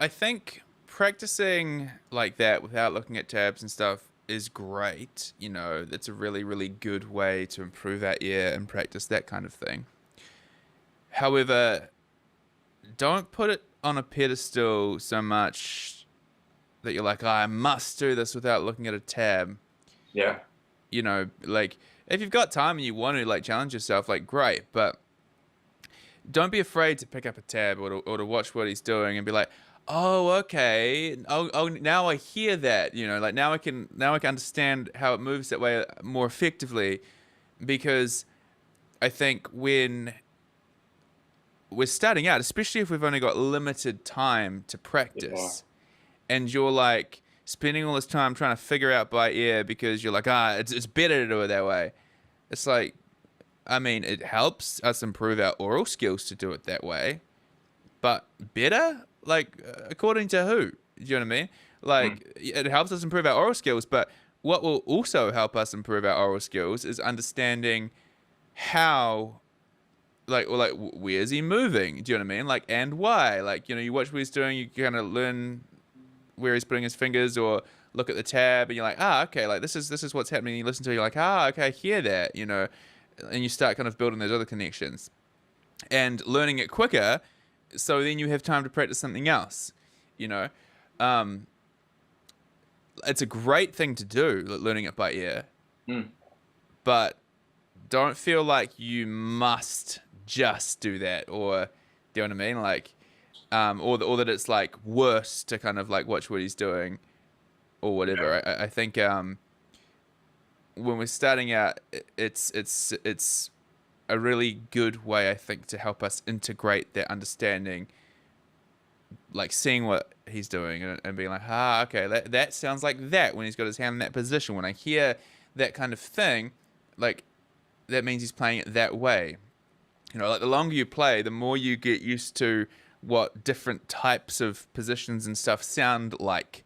I think practicing like that without looking at tabs and stuff is great. That's a really, really good way to improve our ear and practice that kind of thing. However, don't put it on a pedestal so much that you're like, I must do this without looking at a tab. Yeah. Like if you've got time and you want to like challenge yourself, like great, but don't be afraid to pick up a tab or to watch what he's doing and be like, oh, okay. Oh, now I hear that. Like now I can understand how it moves that way more effectively, because I think when we're starting out, especially if we've only got limited time to Yeah. practice, and you're like spending all this time trying to figure out by ear because you're like, it's better to do it that way. It's like, I mean, it helps us improve our oral skills to do it that way, but better? Like, according to who? Do you know what I mean? Mm. Like, it helps us improve our oral skills, but what will also help us improve our oral skills is understanding how, where is he moving? Do you know what I mean? Like, and why? Like, you watch what he's doing, you kind of learn where he's putting his fingers, or look at the tab, and you're like, okay, like this is what's happening. You listen to it, you're like, okay, I hear that, and you start kind of building those other connections and learning it quicker, so then you have time to practice something else. You know, um, it's a great thing to do, learning it by ear, Mm. but don't feel like you must just do that, or do you know what I mean? Like, or that it's like worse to kind of like watch what he's doing or Yeah. whatever. I think when we're starting out, it's a really good way, I think, to help us integrate that understanding, like seeing what he's doing and being like, okay, that sounds like that when he's got his hand in that position. When I hear that kind of thing, like that means he's playing it that way. Like the longer you play, the more you get used to what different types of positions and stuff sound like.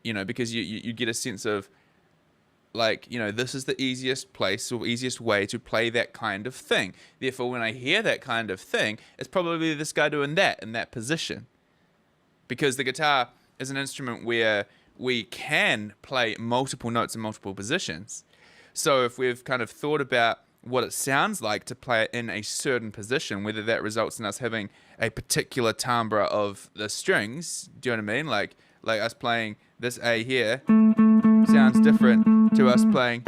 Because you get a sense of like, this is the easiest place or easiest way to play that kind of thing. Therefore, when I hear that kind of thing, it's probably this guy doing that in that position. Because the guitar is an instrument where we can play multiple notes in multiple positions. So if we've kind of thought about what it sounds like to play it in a certain position, whether that results in us having a particular timbre of the strings, do you know what I mean? Like us playing this A here sounds different to us playing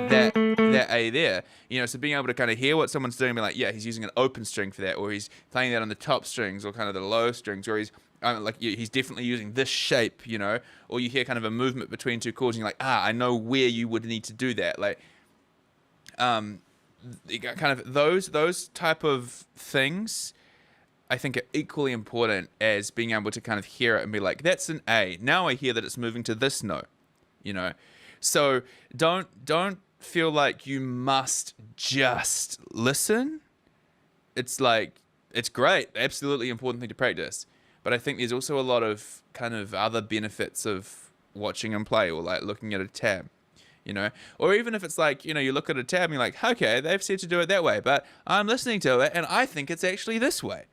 that A there. So being able to kind of hear what someone's doing, be like, yeah, he's using an open string for that, or he's playing that on the top strings, or kind of the low strings, or he's definitely using this shape, or you hear kind of a movement between two chords, and you're like, I know where you would need to do that, like, kind of those type of things, I think are equally important as being able to kind of hear it and be like, that's an A. Now I hear that it's moving to this note, So don't feel like you must just listen. It's like, it's great, absolutely important thing to practice. But I think there's also a lot of kind of other benefits of watching him play, or like looking at a tab. Or even if it's like, you look at a tab and you're like, okay, they've said to do it that way, but I'm listening to it and I think it's actually this way.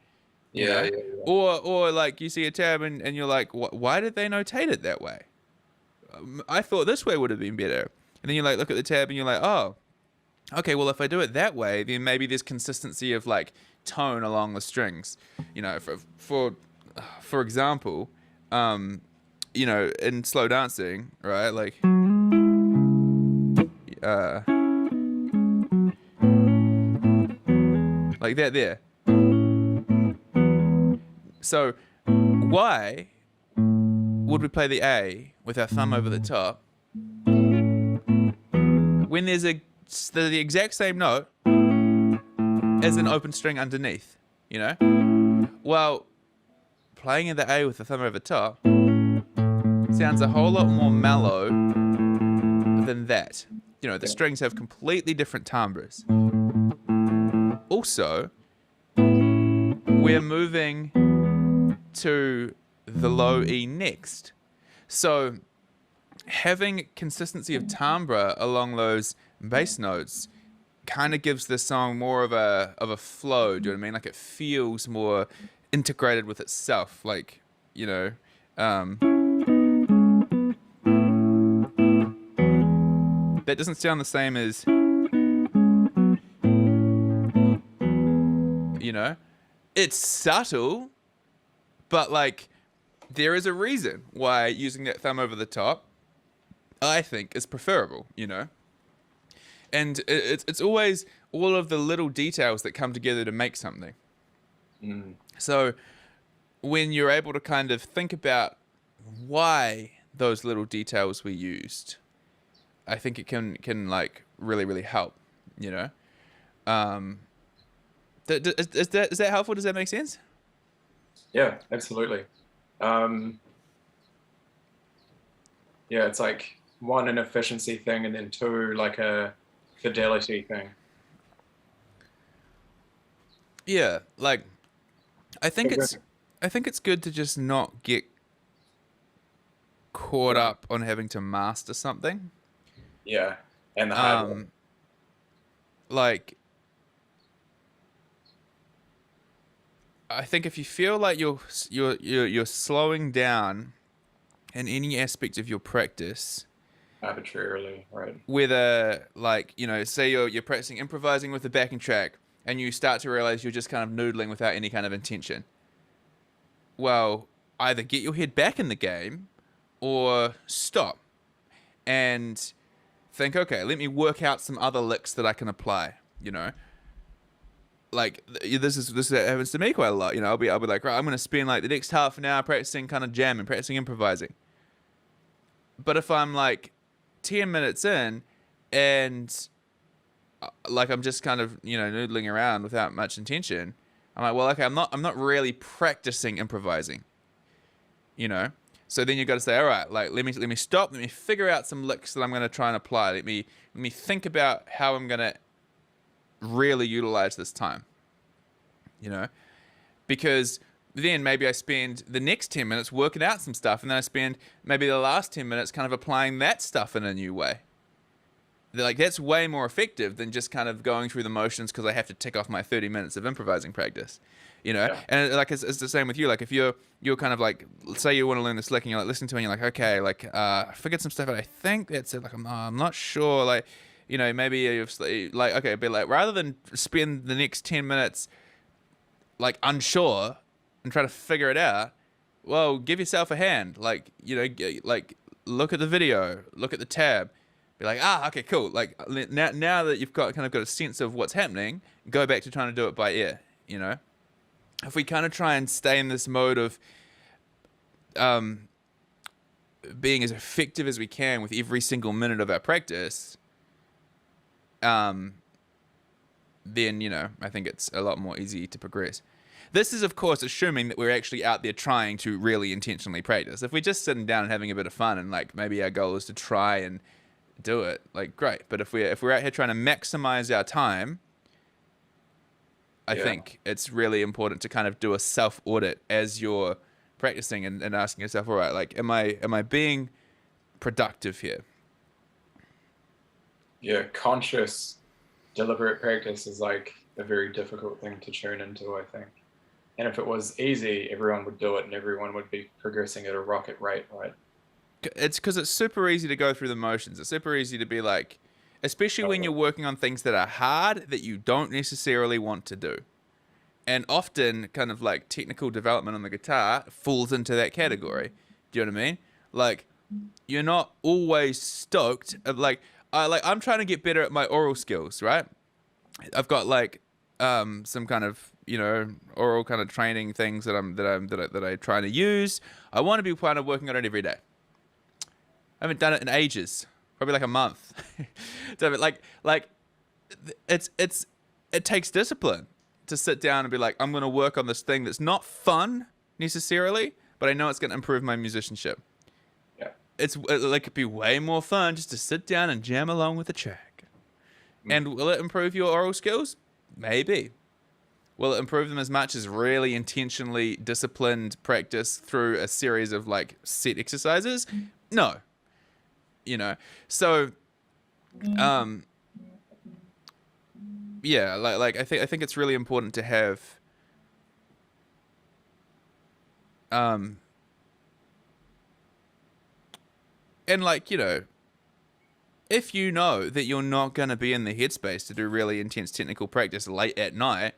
you Yeah. know Yeah. or like you see a tab and you're like, why did they notate it that way? I thought this way would have been better. And then you like look at the tab and you're like, oh, okay, well if I do it that way, then maybe there's consistency of like tone along the strings. For example, in slow dancing, right, like uh like that there. So why would we play the A with our thumb over the top when there's the exact same note as an open string underneath? Well, playing the A with the thumb over the top sounds a whole lot more mellow than that. The Yeah. strings have completely different timbres. Also, we're moving to the low E next. So having consistency of timbre along those bass notes kind of gives the song more of a flow. Do you know what I mean? Like it feels more integrated with itself. Like, you know, that doesn't sound the same as, you know, it's subtle, but like there is a reason why using that thumb over the top, I think, is preferable, you know? And it's always all of the little details that come together to make something. Mm. So when you're able to kind of think about why those little details were used, I think it can like really really help, you know. Um, is that helpful? Does that make sense? Yeah, absolutely. Um, yeah, it's like one, an efficiency thing, and then two, like a fidelity thing. Yeah, like I think Figure- it's good to just not get caught Yeah, up on having to master something. yeah, and the hard work. Um, like I think if you feel like you're slowing down in any aspect of your practice, Arbitrarily, right? whether like say you're practicing improvising with the backing track and you start to realize you're just kind of noodling without any kind of intention, well, either get your head back in the game or stop and think, okay, let me work out some other licks that I can apply, you know. Like this happens to me quite a lot, you know. I'll be like, right, I'm gonna spend like the next half an hour practicing kind of jamming, practicing improvising. But if I'm like 10 minutes in and like I'm just kind of noodling around without much intention, I'm like, well, okay, I'm not really practicing improvising, you know. So then you got to say, all right, like let me stop, let me figure out some licks that I'm gonna try and apply. Let me think about how I'm gonna really utilize this time, you know, because then maybe I spend the next 10 minutes working out some stuff, and then I spend maybe the last 10 minutes kind of applying that stuff in a new way. Like that's way more effective than just kind of going through the motions because I have to tick off my 30 minutes of improvising practice, you know. Yeah, And like it's the same with you. Like if you're kind of like, say you want to learn this lick and you're like listening to it and you're like, okay, like I figured some stuff out, I think that's it, like I'm not sure, like maybe you've like, okay, but like rather than spend the next 10 minutes like unsure and try to figure it out, well, give yourself a hand, like like look at the video, look at the tab, be like, okay, cool, like now that you've got a sense of what's happening, go back to trying to do it by ear, you know. If we kind of try and stay in this mode of um being as effective as we can with every single minute of our practice, um then I think it's a lot more easy to progress. This is, of course, assuming that we're actually out there trying to really intentionally practice. If we're just sitting down and having a bit of fun and like maybe our goal is to try and do it, like great. But if we're out here trying to maximize our time, I yeah, think it's really important to kind of do a self audit as you're practicing and asking yourself, all right, like am I being productive here? yeah. Conscious, deliberate practice is like a very difficult thing to tune into, I think. And if it was easy, everyone would do it, and everyone would be progressing at a rocket rate, right? It's because it's super easy to go through the motions. It's super easy to be like, especially when Totally. you're working on things that are hard that you don't necessarily want to do. And often, kind of like technical development on the guitar falls into that category. Do you know what I mean? Like, you're not always stoked. I'm trying to get better at my oral skills, right? I've got like some kind of oral kind of training things that I try to use. I want to be kind of working on it every day. I haven't done it in ages, probably like a month. So, it takes discipline to sit down and be like, I'm going to work on this thing that's not fun necessarily, but I know it's going to improve my musicianship. Yeah. It'd be way more fun just to sit down and jam along with the track. Mm. And will it improve your oral skills? Maybe. Will it improve them as much as really intentionally disciplined practice through a series of like set exercises? No. So um yeah, like I think it's really important to have Um, and like, if you know that you're not going to be in the headspace to do really intense technical practice late at night,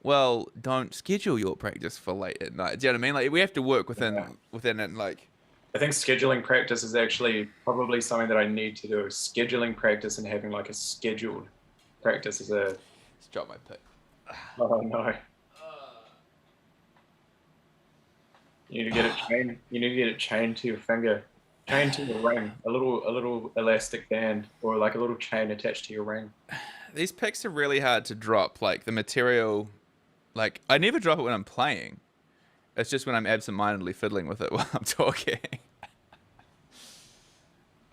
well, don't schedule your practice for late at night. Do you know what I mean? Like, we have to work Yeah. within it. Like, I think scheduling practice is actually probably something that I need to do. Scheduling practice and having like a scheduled practice is a, let's drop my pick. oh no. You need to get it chained. You need to get it chained to your finger, chained to your ring. A little elastic band or like a little chain attached to your ring. These picks are really hard to drop. Like the material, like I never drop it when I'm playing. It's just when I'm absent-mindedly fiddling with it while I'm talking.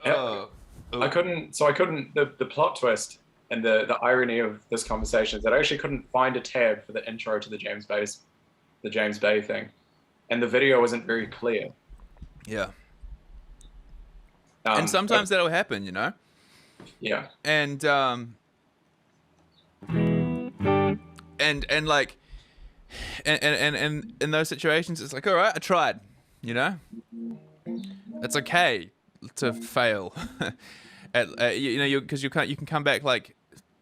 Yeah. Oh, I couldn't. So I couldn't. The plot twist and the irony of this conversation is that I actually couldn't find a tab for the intro to the James Bay thing, and the video wasn't very clear. yeah. And sometimes that'll happen, Yeah. And and like and in those situations it's like, all right, I tried, it's okay to fail at because you can come back like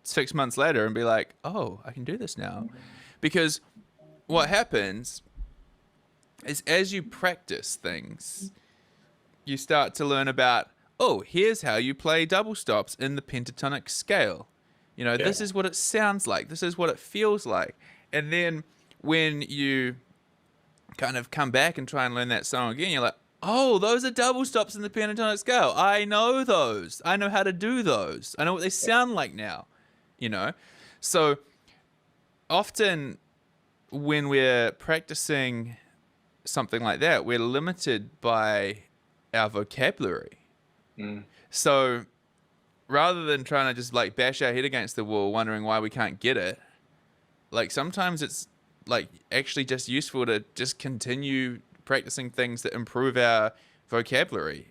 6 months later and be like, oh, I can do this now. Because what happens is as you practice things, you start to learn about, oh, here's how you play double stops in the pentatonic scale. This is what it sounds like. This is what it feels like. And then when you kind of come back and try and learn that song again, you're like, oh, those are double stops in the pentatonic scale. I know those. I know how to do those. I know what they sound like now. So often when we're practicing something like that, we're limited by our vocabulary. So rather than trying to just like bash our head against the wall wondering why we can't get it, like sometimes it's like actually just useful to just continue practicing things that improve our vocabulary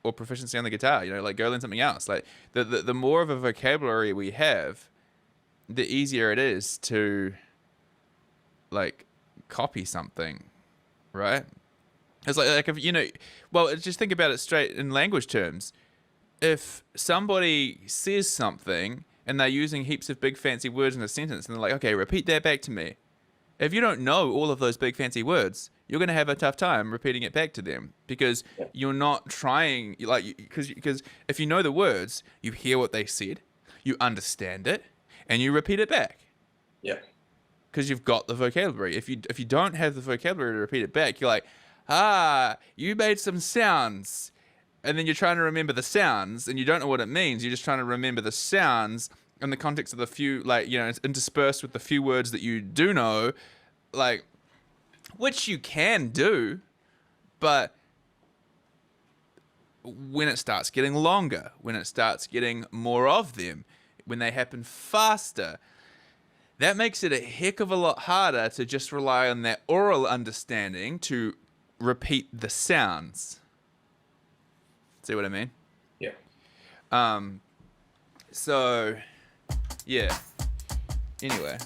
or proficiency on the guitar. Like go learn something else. Like the more of a vocabulary we have, the easier it is to like copy something, right? It's like if well, just think about it straight in language terms. If somebody says something and they're using heaps of big fancy words in a sentence and they're like, okay, repeat that back to me. If you don't know all of those big fancy words, you're going to have a tough time repeating it back to them because you're not trying, like, because if you know the words, you hear what they said, you understand it, and you repeat it back. Yeah. Because you've got the vocabulary. If you don't have the vocabulary to repeat it back, you're like, you made some sounds. And then you're trying to remember the sounds, and you don't know what it means. You're just trying to remember the sounds in the context of the few, like, it's interspersed with the few words that you do know, like, which you can do, but when it starts getting longer, when it starts getting more of them, when they happen faster, that makes it a heck of a lot harder to just rely on that oral understanding to repeat the sounds. See what I mean? Yeah. So, yeah. Anyway.